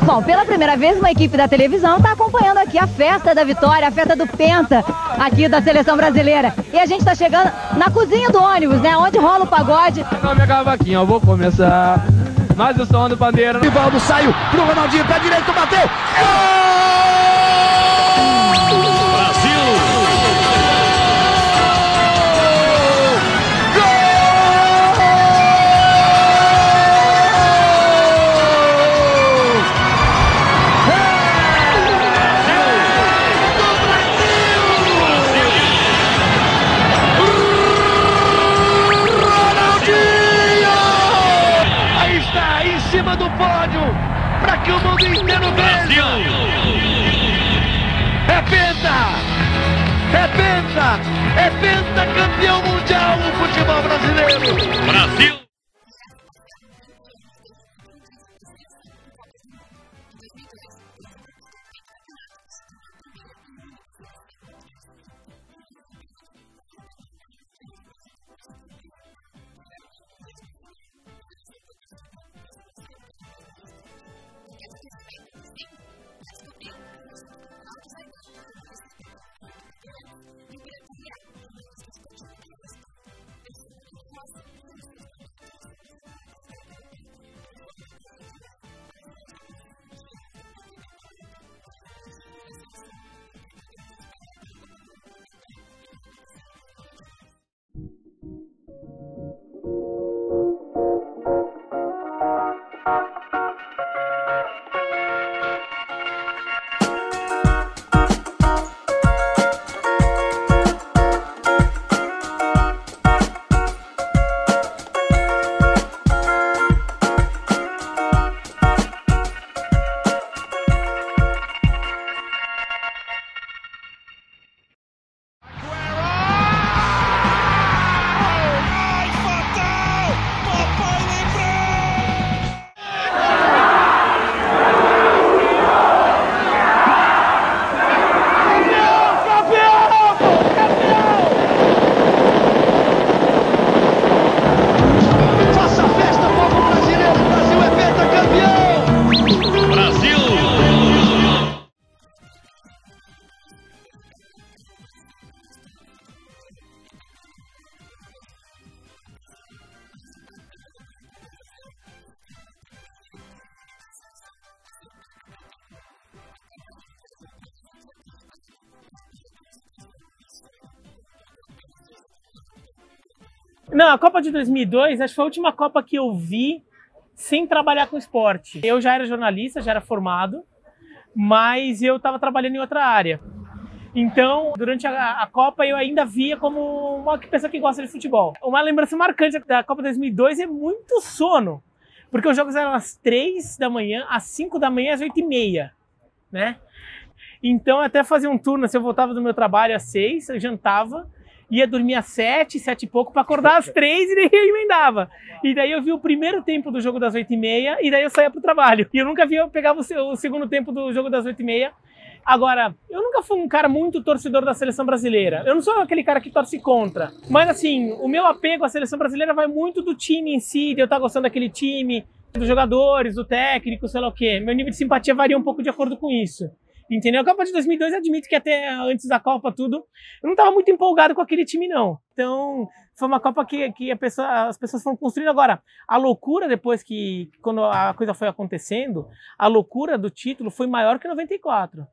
Bom, pela primeira vez uma equipe da televisão está acompanhando aqui a festa da vitória, a festa do Penta aqui da seleção brasileira. E a gente está chegando na cozinha do ônibus, né, onde rola o pagode. Não, minha cavaquinha, eu vou começar. Mais o som do pandeiro. Rivaldo saiu pro Ronaldinho, pé direito, bateu. Brasil! Do pódio, para que o mundo inteiro veja. É penta! É penta! É penta campeão mundial no futebol brasileiro! Brasil! Não, a Copa de 2002, acho que foi a última Copa que eu vi sem trabalhar com esporte. Eu já era jornalista, já era formado, mas eu estava trabalhando em outra área. Então, durante a Copa, eu ainda via como uma pessoa que gosta de futebol. Uma lembrança marcante da Copa de 2002 é muito sono, porque os jogos eram às 3 da manhã, às 5 da manhã, às 8h30, né? Então, até fazia um turno, se eu voltava do meu trabalho às 6, eu jantava, ia dormir às 7, 7 e pouco, para acordar às 3 e daí eu emendava. E daí eu vi o primeiro tempo do jogo das 8h30 e daí eu saía pro trabalho. E eu nunca vi, eu pegava o segundo tempo do jogo das 8h30. Agora, eu nunca fui um cara muito torcedor da seleção brasileira. Eu não sou aquele cara que torce contra. Mas assim, o meu apego à seleção brasileira vai muito do time em si, de eu estar gostando daquele time, dos jogadores, do técnico, sei lá o quê. Meu nível de simpatia varia um pouco de acordo com isso. Entendeu? A Copa de 2002, eu admito que até antes da Copa, tudo, eu não estava muito empolgado com aquele time, não. Então, foi uma Copa que as pessoas foram construindo. Agora, a loucura depois quando a coisa foi acontecendo, a loucura do título foi maior que 94.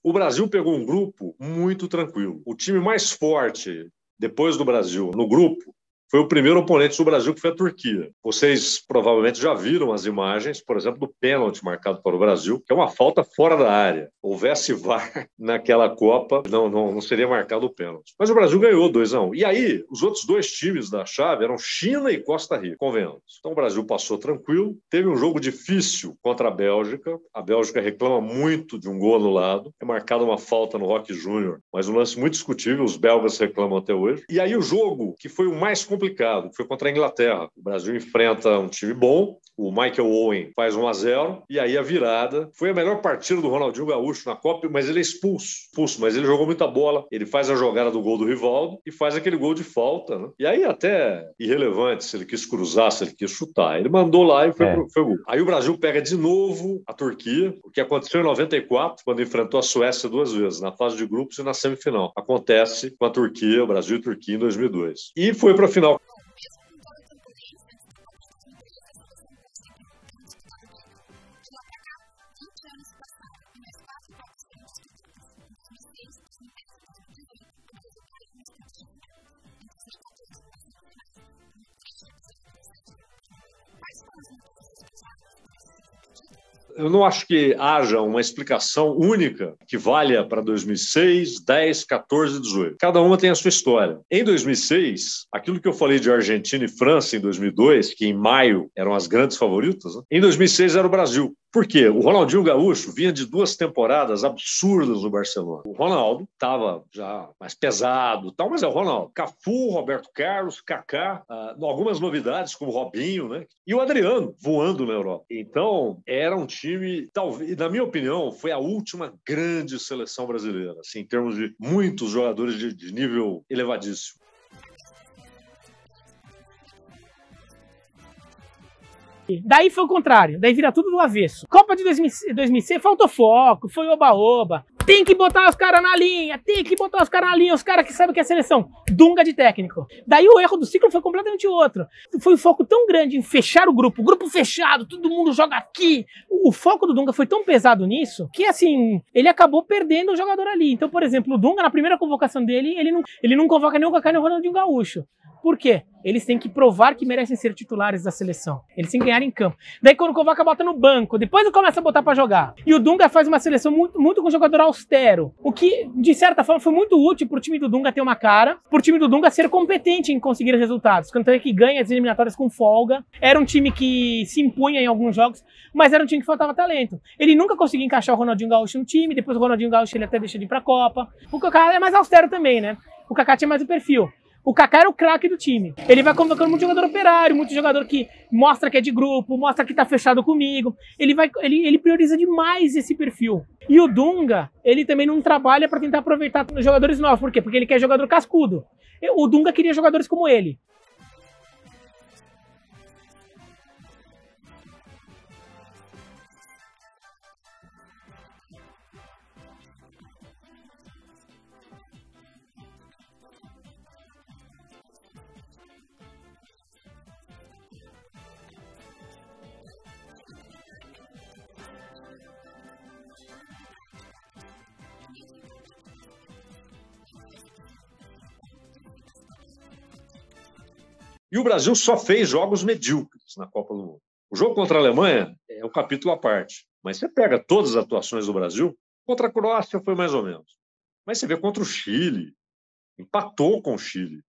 O Brasil pegou um grupo muito tranquilo. O time mais forte depois do Brasil no grupo foi o primeiro oponente do Brasil, que foi a Turquia. Vocês provavelmente já viram as imagens, por exemplo, do pênalti marcado para o Brasil, que é uma falta fora da área. Houvesse VAR naquela Copa, não seria marcado o pênalti. Mas o Brasil ganhou 2-1. E aí, os outros dois times da chave eram China e Costa Rica, convenhamos. Então o Brasil passou tranquilo, teve um jogo difícil contra a Bélgica. A Bélgica reclama muito de um gol anulado. É marcada uma falta no Roque Júnior, mas um lance muito discutível, os belgas reclamam até hoje. E aí o jogo, que foi o mais complicado complicado, que foi contra a Inglaterra. O Brasil enfrenta um time bom, o Michael Owen faz 1-0, e aí a virada. Foi a melhor partida do Ronaldinho Gaúcho na Copa, mas ele é expulso, mas ele jogou muita bola. Ele faz a jogada do gol do Rivaldo e faz aquele gol de falta, né? E aí até irrelevante se ele quis cruzar, se ele quis chutar. Ele mandou lá e foi o gol. Aí o Brasil pega de novo a Turquia, o que aconteceu em 94, quando enfrentou a Suécia 2 vezes, na fase de grupos e na semifinal. Acontece com a Turquia, o Brasil e Turquia em 2002. E foi para a final. Eu não acho que haja uma explicação única que valha para 2006, 10, 14 e 18. Cada uma tem a sua história. Em 2006, aquilo que eu falei de Argentina e França em 2002, que em maio eram as grandes favoritas, né? Em 2006 era o Brasil. Por quê? O Ronaldinho Gaúcho vinha de 2 temporadas absurdas no Barcelona. O Ronaldo estava já mais pesado, tal, mas é o Ronaldo. Cafu, Roberto Carlos, Kaká, algumas novidades como Robinho, né? E o Adriano voando na Europa. Então, era um time, talvez, na minha opinião, foi a última grande seleção brasileira, assim, em termos de muitos jogadores de nível elevadíssimo. Daí foi o contrário, daí vira tudo do avesso. Copa de 2006 faltou foco, foi oba-oba. Tem que botar os caras na linha, os caras que sabem o que é seleção. Dunga de técnico. Daí o erro do ciclo foi completamente outro. Foi um foco tão grande em fechar o grupo fechado, todo mundo joga aqui. O foco do Dunga foi tão pesado nisso, que assim, ele acabou perdendo o jogador ali. Então, por exemplo, o Dunga, na primeira convocação dele, ele não convoca nem o Kaká nem o Ronaldinho Gaúcho. Por quê? Eles têm que provar que merecem ser titulares da seleção. Eles têm que ganhar em campo. Daí quando convoca, bota no banco. Depois ele começa a botar pra jogar. E o Dunga faz uma seleção muito com jogador austero. O que, de certa forma, foi muito útil pro time do Dunga ter uma cara. Pro time do Dunga ser competente em conseguir resultados. Tanto é que ganha as eliminatórias com folga. Era um time que se impunha em alguns jogos. Mas era um time que faltava talento. Ele nunca conseguia encaixar o Ronaldinho Gaúcho no time. Depois o Ronaldinho Gaúcho ele até deixa de ir pra Copa. O Kaká é mais austero também, né? O Kaká tinha mais o perfil. O Kaká era o craque do time. Ele vai convocando muito jogador operário, muito jogador que mostra que é de grupo, mostra que tá fechado comigo. Ele prioriza demais esse perfil. E o Dunga, ele também não trabalha para tentar aproveitar jogadores novos. Por quê? Porque ele quer jogador cascudo. O Dunga queria jogadores como ele. E o Brasil só fez jogos medíocres na Copa do Mundo. O jogo contra a Alemanha é um capítulo à parte. Mas você pega todas as atuações do Brasil, contra a Croácia foi mais ou menos. Mas você vê contra o Chile, empatou com o Chile,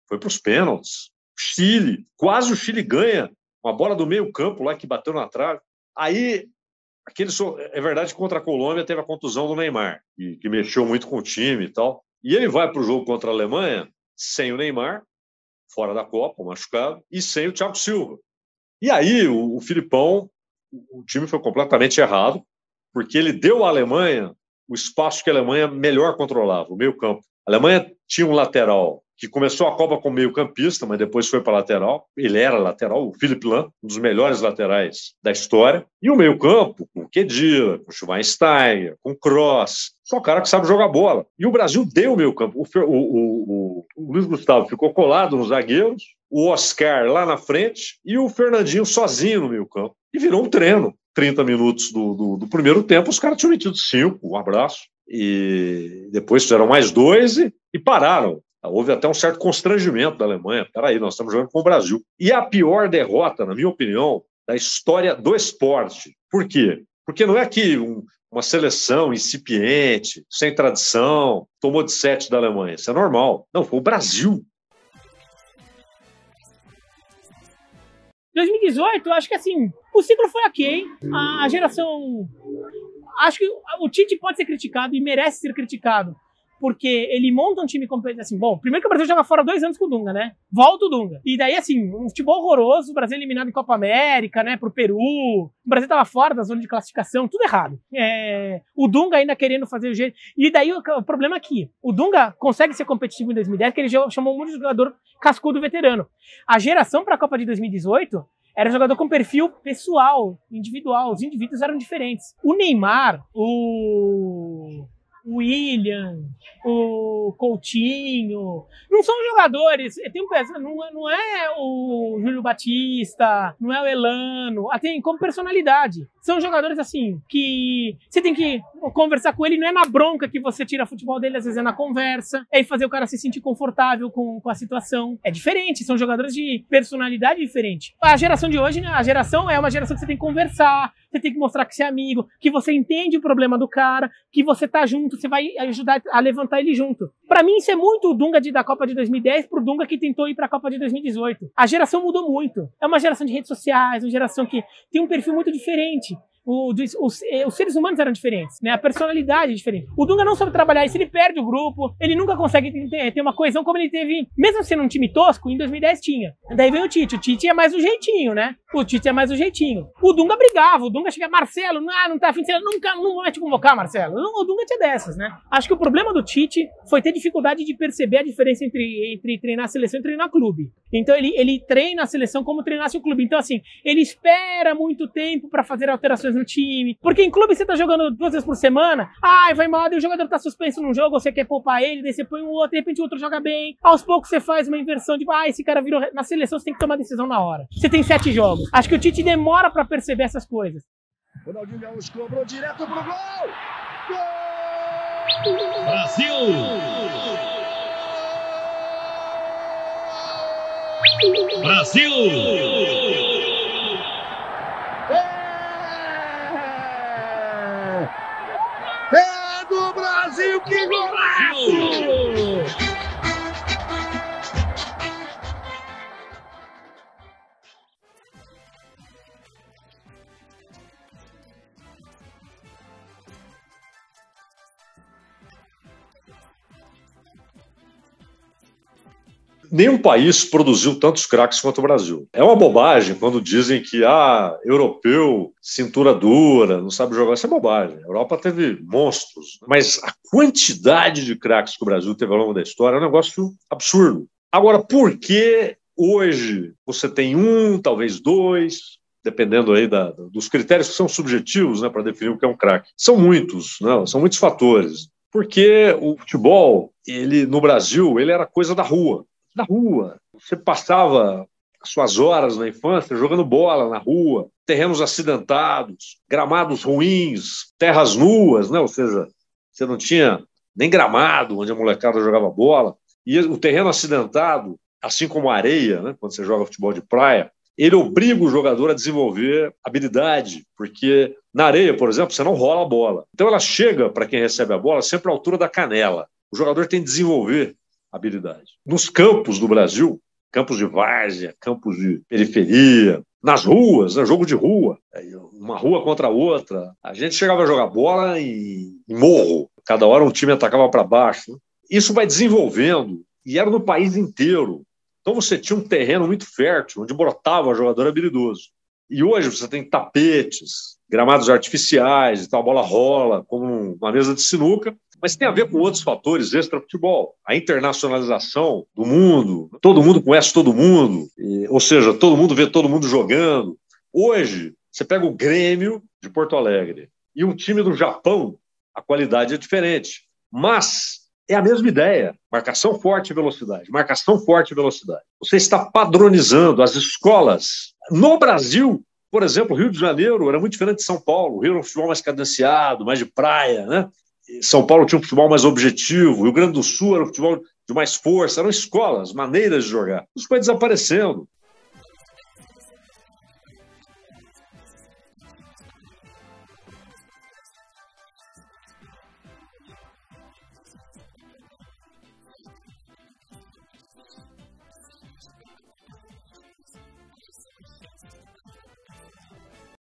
foi para os pênaltis. Chile, quase o Chile ganha, uma bola do meio campo lá que bateu na trave. Aí, é verdade que contra a Colômbia teve a contusão do Neymar, que mexeu muito com o time e tal. E ele vai para o jogo contra a Alemanha sem o Neymar, fora da Copa, machucado, e sem o Thiago Silva. E aí o Filipão, o time foi completamente errado, porque ele deu à Alemanha o espaço que a Alemanha melhor controlava, o meio campo. A Alemanha tinha um lateral que começou a Copa como meio-campista, mas depois foi para lateral. Ele era lateral, o Philipp Lahm, um dos melhores laterais da história. E o meio-campo, com o Khedira, com o Schweinsteiger, com o Kroos, só o cara que sabe jogar bola. E o Brasil deu o meio-campo. O Luiz Gustavo ficou colado nos zagueiros, o Oscar lá na frente e o Fernandinho sozinho no meio-campo. E virou um treino. 30 minutos do primeiro tempo, os caras tinham metido 5, um abraço. E depois fizeram mais 2 e pararam. Houve até um certo constrangimento da Alemanha. Peraí, nós estamos jogando com o Brasil. E a pior derrota, na minha opinião, da história do esporte. Por quê? Porque não é que uma seleção incipiente, sem tradição, tomou de 7 da Alemanha. Isso é normal. Não, foi o Brasil. 2018, eu acho que assim, o ciclo foi ok. A geração... Acho que o Tite pode ser criticado e merece ser criticado porque ele monta um time competitivo assim, bom, primeiro que o Brasil joga fora 2 anos com o Dunga, né? Volta o Dunga. E daí, assim, um futebol horroroso, o Brasil eliminado em Copa América, né, pro Peru, o Brasil tava fora da zona de classificação, tudo errado. O Dunga ainda querendo fazer o jeito. E daí o problema aqui, o Dunga consegue ser competitivo em 2010, porque ele chamou um monte de jogador cascudo veterano. A geração para a Copa de 2018 era jogador com perfil pessoal, individual, os indivíduos eram diferentes. O Neymar, o William, o Coutinho, não são jogadores, não é o Júlio Batista, não é o Elano, tem como personalidade. São jogadores assim, que você tem que conversar com ele, não é na bronca que você tira futebol dele, às vezes é na conversa, é fazer o cara se sentir confortável com a situação. É diferente, são jogadores de personalidade diferente. A geração de hoje, né, a geração é uma geração que você tem que conversar, você tem que mostrar que você é amigo, que você entende o problema do cara, que você tá junto, você vai ajudar a levantar ele junto. Pra mim, isso é muito o Dunga da Copa de 2010 pro Dunga que tentou ir pra Copa de 2018. A geração mudou muito. É uma geração de redes sociais, uma geração que tem um perfil muito diferente. Os seres humanos eram diferentes, né? A personalidade é diferente. O Dunga não soube trabalhar isso, ele perde o grupo, ele nunca consegue ter uma coesão como ele teve, mesmo sendo um time tosco, em 2010 tinha. Daí vem o Tite é mais o jeitinho, né? O Tite é mais o jeitinho. O Dunga brigava, o Dunga chega, Marcelo, não tá afim de ser, não vai te convocar, Marcelo. O Dunga tinha dessas, né? Acho que o problema do Tite foi ter dificuldade de perceber a diferença entre treinar a seleção e treinar clube. Então ele treina a seleção como treinasse o clube. Então assim, ele espera muito tempo pra fazer alterações no time, porque em clube você tá jogando 2 vezes por semana, vai mal, e o jogador tá suspenso num jogo, você quer poupar ele, daí você põe um outro, de repente o outro joga bem, aos poucos você faz uma inversão de, esse cara virou, na seleção você tem que tomar decisão na hora, você tem 7 jogos, acho que o Tite demora pra perceber essas coisas. Ronaldinho Gaúcho cobrou direto pro gol! Gol! Brasil! Brasil! É do Brasil, que golaço! Nenhum país produziu tantos craques quanto o Brasil. É uma bobagem quando dizem que europeu, cintura dura, não sabe jogar. Isso é bobagem. A Europa teve monstros. Mas a quantidade de craques que o Brasil teve ao longo da história é um negócio absurdo. Agora, por que hoje você tem talvez 2, dependendo aí dos critérios que são subjetivos, né, para definir o que é um craque? São muitos, né? São muitos fatores. Porque o futebol, no Brasil, ele era coisa da rua. Na rua. Você passava as suas horas na infância jogando bola na rua, terrenos acidentados, gramados ruins, terras nuas, né? Ou seja, você não tinha nem gramado onde a molecada jogava bola. E o terreno acidentado, assim como a areia, né? Quando você joga futebol de praia, ele obriga o jogador a desenvolver habilidade, porque na areia, por exemplo, você não rola a bola. Então ela chega para quem recebe a bola sempre à altura da canela. O jogador tem que desenvolver habilidade. Nos campos do Brasil, campos de várzea, campos de periferia, nas ruas, né, jogo de rua, uma rua contra a outra, a gente chegava a jogar bola em morro, cada hora um time atacava para baixo. Né? Isso vai desenvolvendo, e era no país inteiro. Então você tinha um terreno muito fértil, onde brotava jogador habilidoso. E hoje você tem tapetes, gramados artificiais, e tal, a bola rola, como uma mesa de sinuca, mas tem a ver com outros fatores extra-futebol. A internacionalização do mundo, todo mundo conhece todo mundo, ou seja, todo mundo vê todo mundo jogando. Hoje, você pega o Grêmio de Porto Alegre e um time do Japão, a qualidade é diferente, mas é a mesma ideia, marcação forte e velocidade, marcação forte e velocidade. Você está padronizando as escolas. No Brasil, por exemplo, o Rio de Janeiro era muito diferente de São Paulo. O Rio era um futebol mais cadenciado, mais de praia, né? São Paulo tinha um futebol mais objetivo, o Rio Grande do Sul era um futebol de mais força, eram escolas, maneiras de jogar. Isso foi desaparecendo.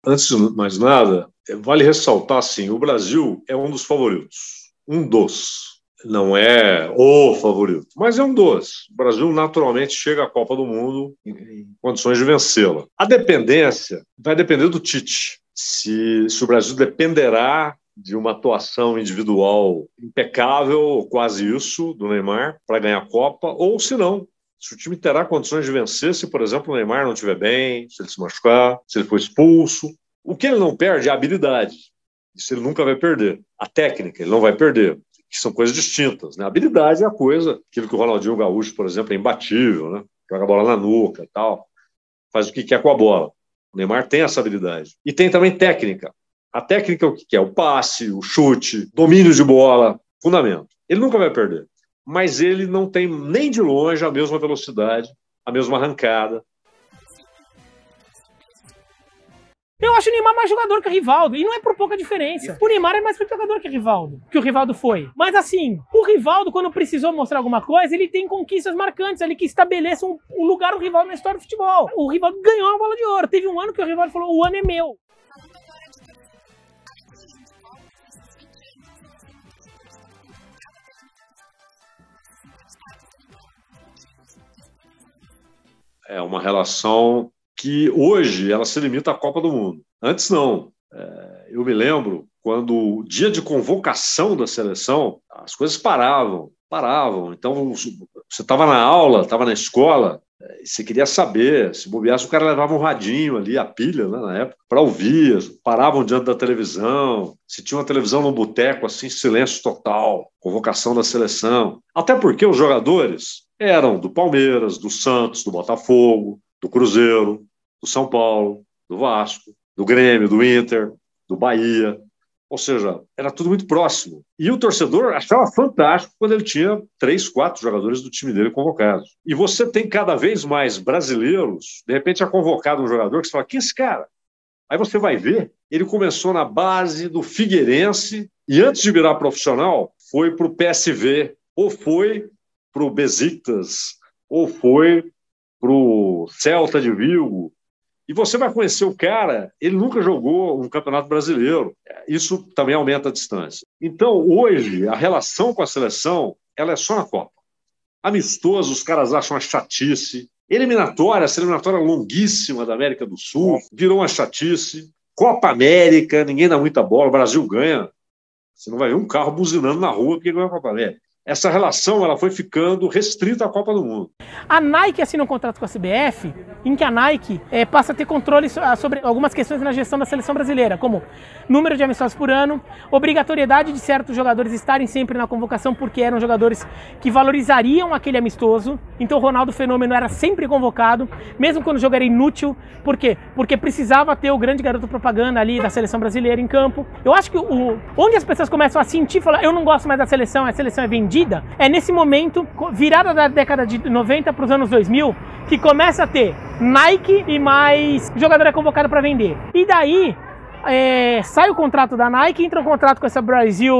Antes de mais nada, vale ressaltar, assim, o Brasil é um dos favoritos, um dos. não é o favorito, mas é um dos. O Brasil naturalmente chega à Copa do Mundo em condições de vencê-la. A dependência vai depender do Tite. Se o Brasil dependerá de uma atuação individual impecável, quase isso, do Neymar, para ganhar a Copa, ou se não. Se o time terá condições de vencer, se, por exemplo, o Neymar não estiver bem, se ele se machucar, se ele for expulso. O que ele não perde é a habilidade. Isso ele nunca vai perder. A técnica, ele não vai perder. Que são coisas distintas, né? A habilidade é a coisa, aquilo que o Ronaldinho Gaúcho, por exemplo, é imbatível, né? Joga a bola na nuca e tal, faz o que quer com a bola. O Neymar tem essa habilidade. E tem também técnica. A técnica é o que é? O passe, o chute, domínio de bola, fundamento. Ele nunca vai perder. Mas ele não tem nem de longe a mesma velocidade, a mesma arrancada. Eu acho o Neymar mais jogador que o Rivaldo, e não é por pouca diferença. O Neymar é mais jogador que o Rivaldo foi. Mas assim, o Rivaldo, quando precisou mostrar alguma coisa, ele tem conquistas marcantes ali que estabeleçam o lugar do Rivaldo na história do futebol. O Rivaldo ganhou uma bola de ouro. Teve um ano que o Rivaldo falou, o ano é meu. É uma relação que hoje ela se limita à Copa do Mundo. Antes não. Eu me lembro quando o dia de convocação da seleção, as coisas paravam. Então você estava na aula, estava na escola, e você queria saber, se bobeasse, o cara levava um radinho ali, a pilha, né, na época, para ouvir, paravam diante da televisão, se tinha uma televisão no boteco, assim, silêncio total, convocação da seleção. Até porque os jogadores eram do Palmeiras, do Santos, do Botafogo, do Cruzeiro, do São Paulo, do Vasco, do Grêmio, do Inter, do Bahia. Ou seja, era tudo muito próximo. E o torcedor achava fantástico quando ele tinha 3, 4 jogadores do time dele convocados. E você tem cada vez mais brasileiros, de repente é convocado um jogador que você fala, quem é esse cara? Aí você vai ver, ele começou na base do Figueirense e antes de virar profissional, foi para o PSV, ou foi para o Besiktas, ou foi para o Celta de Vigo. E você vai conhecer o cara, ele nunca jogou um campeonato brasileiro. Isso também aumenta a distância. Então, hoje, a relação com a seleção, ela é só na Copa. Amistoso, os caras acham uma chatice. Eliminatória, essa eliminatória longuíssima da América do Sul, virou uma chatice. Copa América, ninguém dá muita bola, o Brasil ganha. Você não vai ver um carro buzinando na rua porque ganha a Copa América. Essa relação ela foi ficando restrita à Copa do Mundo. A Nike assina um contrato com a CBF, em que a Nike passa a ter controle sobre algumas questões na gestão da seleção brasileira, como número de amistosos por ano, obrigatoriedade de certos jogadores estarem sempre na convocação porque eram jogadores que valorizariam aquele amistoso. Então o Ronaldo Fenômeno era sempre convocado, mesmo quando o jogo era inútil. Por quê? Porque precisava ter o grande garoto propaganda ali da seleção brasileira em campo. Eu acho que onde as pessoas começam a sentir, falar, eu não gosto mais da seleção, a seleção é vendida, é nesse momento, virada da década de 90 para os anos 2000, que começa a ter Nike e mais jogador é convocado para vender. E daí sai o contrato da Nike, entra um contrato com essa Brasil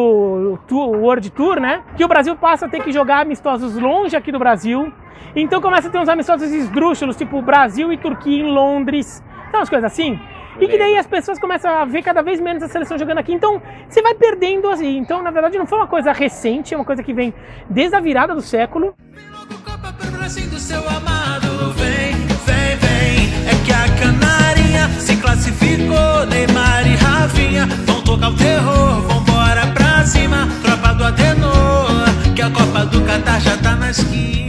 World Tour, né? Que o Brasil passa a ter que jogar amistosos longe aqui do Brasil. Então começa a ter uns amistosos esdrúxulos, tipo Brasil e Turquia em Londres. Então umas coisas assim. E que daí as pessoas começam a ver cada vez menos a seleção jogando aqui. Então, você vai perdendo assim. Então, na verdade, não foi uma coisa recente, é uma coisa que vem desde a virada do século. É que a Canarinha se classificou, Neymar e Rafinha vão tocar o terror, vambora pra cima, tropa do Adenor, que a Copa do Catar já tá na esquina.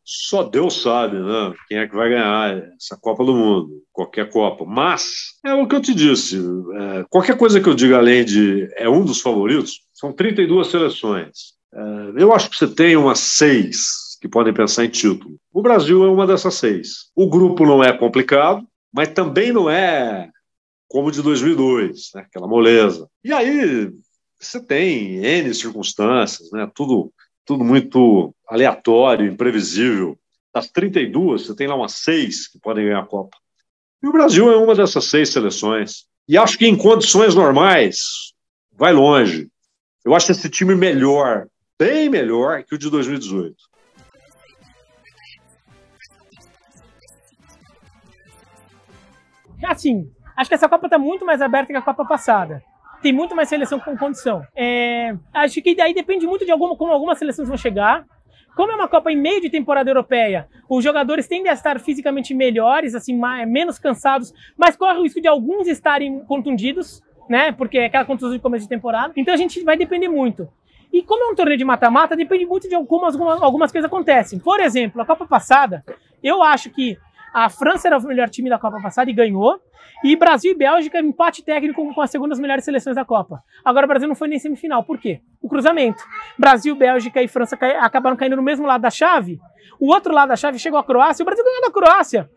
Só Deus sabe, né? Quem é que vai ganhar essa Copa do Mundo, qualquer Copa. Mas, é o que eu te disse, qualquer coisa que eu diga além de um dos favoritos, são 32 seleções. Eu acho que você tem umas 6 que podem pensar em título. O Brasil é uma dessas 6. O grupo não é complicado, mas também não é como o de 2002, né? Aquela moleza. E aí você tem N circunstâncias, né? Tudo muito aleatório, imprevisível. Das 32, você tem lá umas 6 que podem ganhar a Copa. E o Brasil é uma dessas 6 seleções. E acho que em condições normais vai longe. Eu acho esse time melhor, bem melhor que o de 2018. Assim, acho que essa Copa está muito mais aberta que a Copa passada. Tem muito mais seleção com condição. Acho que daí depende muito de como algumas seleções vão chegar. Como é uma Copa em meio de temporada europeia, os jogadores tendem a estar fisicamente melhores, assim, menos cansados, mas corre o risco de alguns estarem contundidos, né? Porque é aquela contusão de começo de temporada. Então a gente vai depender muito. E como é um torneio de mata-mata, depende muito de como algumas coisas acontecem. Por exemplo, a Copa passada, eu acho que a França era o melhor time da Copa passada e ganhou. E Brasil e Bélgica, empate técnico com as segundas melhores seleções da Copa. Agora o Brasil não foi nem semifinal. Por quê? O cruzamento. Brasil, Bélgica e França acabaram caindo no mesmo lado da chave. O outro lado da chave chegou a Croácia. O Brasil ganhou da Croácia.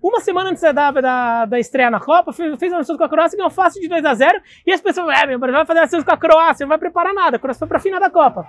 Uma semana antes da estreia na Copa, fez uma com a Croácia e ganhou fácil de 2-0. E as pessoas, meu Brasil vai fazer ações com a Croácia, não vai preparar nada. A Croácia foi pra final da Copa.